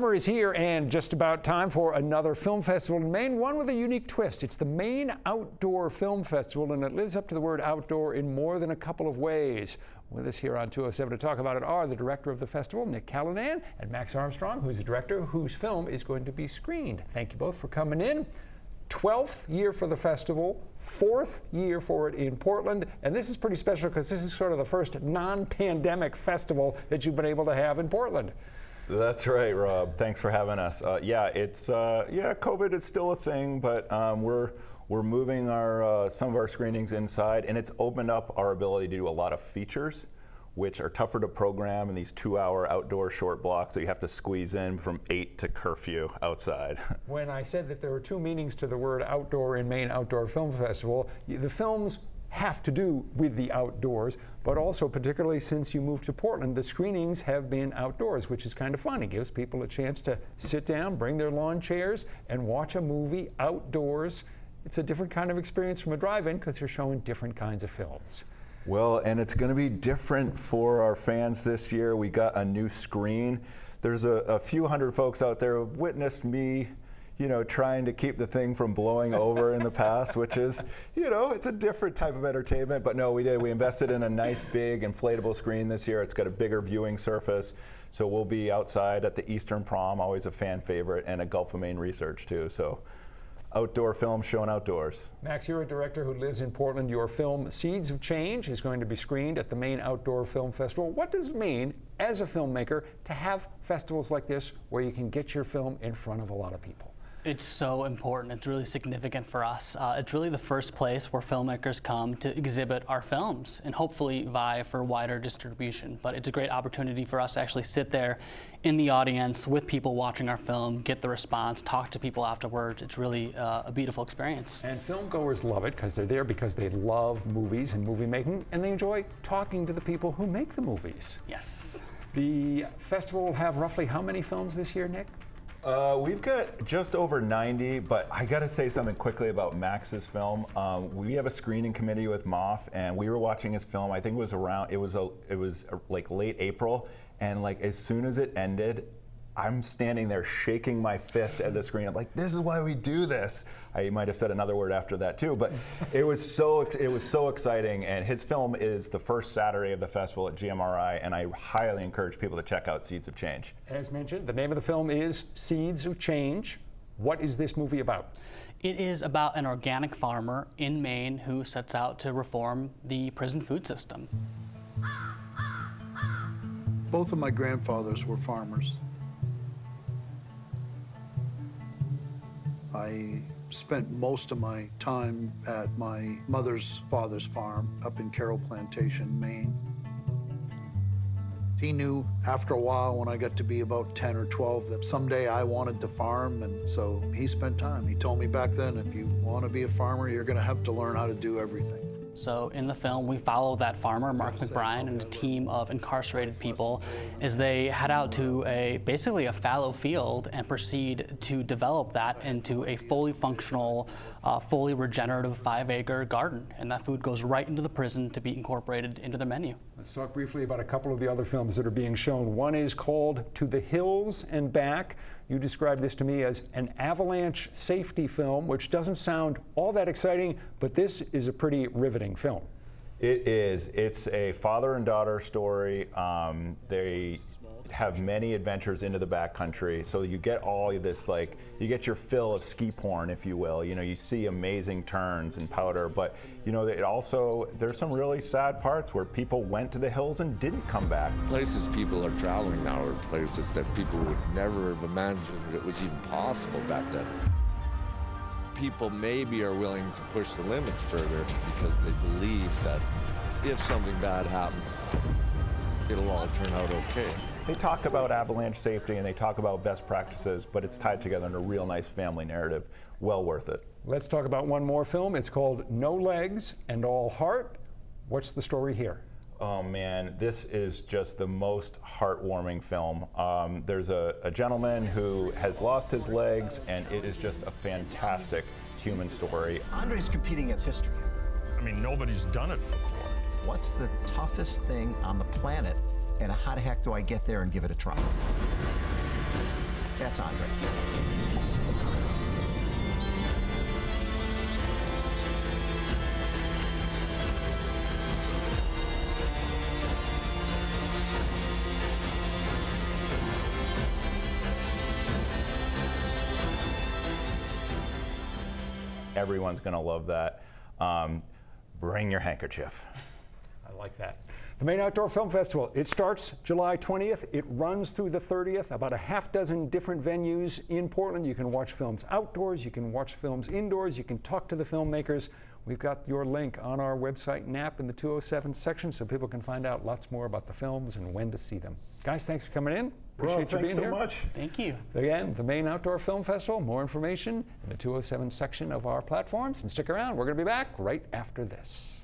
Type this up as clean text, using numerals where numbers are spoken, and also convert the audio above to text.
Summer is here and just about time for another film festival in Maine, one with a unique twist. It's the Maine Outdoor Film Festival, and it lives up to the word outdoor in more than a couple of ways. With us here on 207 to talk about it are the director of the festival, Nick Callanan, and Max Armstrong, who's the director whose film is going to be screened. Thank you both for coming in. 12th year for the festival, 4th year for it in Portland, and this is pretty special because this is sort of the first non-pandemic festival that you've been able to have in Portland. That's right, Rob. Thanks for having us. COVID is still a thing, but we're moving some of our screenings inside, and it's opened up our ability to do a lot of features, which are tougher to program in these 2-hour outdoor short blocks that you have to squeeze in from 8 to curfew outside. When I said that there were two meanings to the word outdoor in Maine Outdoor Film Festival, the films have to do with the outdoors, but also particularly since you moved to Portland, the screenings have been outdoors, which is kind of fun. It gives people a chance to sit down, bring their lawn chairs, and watch a movie outdoors. It's a different kind of experience from a drive-in because you're showing different kinds of films. Well, and it's going to be different for our fans this year. We got a new screen. There's a few hundred folks out there who've witnessed me trying to keep the thing from blowing over in the past, which is, it's a different type of entertainment. But no, we did. We invested in a nice big inflatable screen this year. It's got a bigger viewing surface. So we'll be outside at the Eastern Prom, always a fan favorite, and at Gulf of Maine Research too. So outdoor film shown outdoors. Max, you're a director who lives in Portland. Your film Seeds of Change is going to be screened at the Maine Outdoor Film Festival. What does it mean as a filmmaker to have festivals like this where you can get your film in front of a lot of people? It's so important. It's really significant for us. It's really the first place where filmmakers come to exhibit our films and hopefully vie for wider distribution. But it's a great opportunity for us to actually sit there in the audience with people watching our film, get the response, talk to people afterwards. It's really a beautiful experience. And filmgoers love it because they're there because they love movies and movie making, and they enjoy talking to the people who make the movies. Yes. The festival will have roughly how many films this year, Nick? We've got just over 90, but I got to say something quickly about Max's film. We have a screening committee with Moff, and we were watching his film. I think it was like late April, and like as soon as it ended, I'm standing there shaking my fist at the screen. I'm like, this is why we do this. I might have said another word after that too, but it was so exciting. And his film is the first Saturday of the festival at GMRI, and I highly encourage people to check out Seeds of Change. As mentioned, the name of the film is Seeds of Change. What is this movie about? It is about an organic farmer in Maine who sets out to reform the prison food system. Both of my grandfathers were farmers. I spent most of my time at my mother's father's farm up in Carroll Plantation, Maine. He knew after a while, when I got to be about 10 or 12, that someday I wanted to farm, and so he spent time. He told me back then, if you want to be a farmer, you're going to have to learn how to do everything. So in the film, we follow that farmer, Mark McBride, and a team of incarcerated people as they head out to basically a fallow field and proceed to develop that into a fully functional, fully regenerative 5-acre garden. And that food goes right into the prison to be incorporated into the menu. Let's talk briefly about a couple of the other films that are being shown. One is called To the Hills and Back. You described this to me as an avalanche safety film, which doesn't sound all that exciting, but this is a pretty riveting film. It is. It's a father and daughter story. They have many adventures into the backcountry, so you get all this, like, you get your fill of ski porn, if you will. You see amazing turns and powder, but it also, there's some really sad parts where people went to the hills and didn't come back. Places people are traveling now are places that people would never have imagined it was even possible back then. People maybe are willing to push the limits further because they believe that if something bad happens, it'll all turn out okay. They talk about avalanche safety and they talk about best practices, but it's tied together in a real nice family narrative. Well worth it. Let's talk about one more film. It's called No Legs and All Heart. What's the story here? Oh man, this is just the most heartwarming film. There's a gentleman who has lost his legs, and it is just a fantastic human story. Andre's competing against history. I mean, nobody's done it before. What's the toughest thing on the planet, and how the heck do I get there and give it a try? That's Andre. Everyone's going to love that. Bring your handkerchief. I like that. The Maine Outdoor Film Festival, it starts July 20th. It runs through the 30th, about a half dozen different venues in Portland. You can watch films outdoors, you can watch films indoors, you can talk to the filmmakers. We've got your link on our website and app in the 207 section so people can find out lots more about the films and when to see them. Guys, thanks for coming in. Appreciate you being here. Thanks so much. Thank you. Again, the Maine Outdoor Film Festival, more information in the 207 section of our platforms. And stick around, we're going to be back right after this.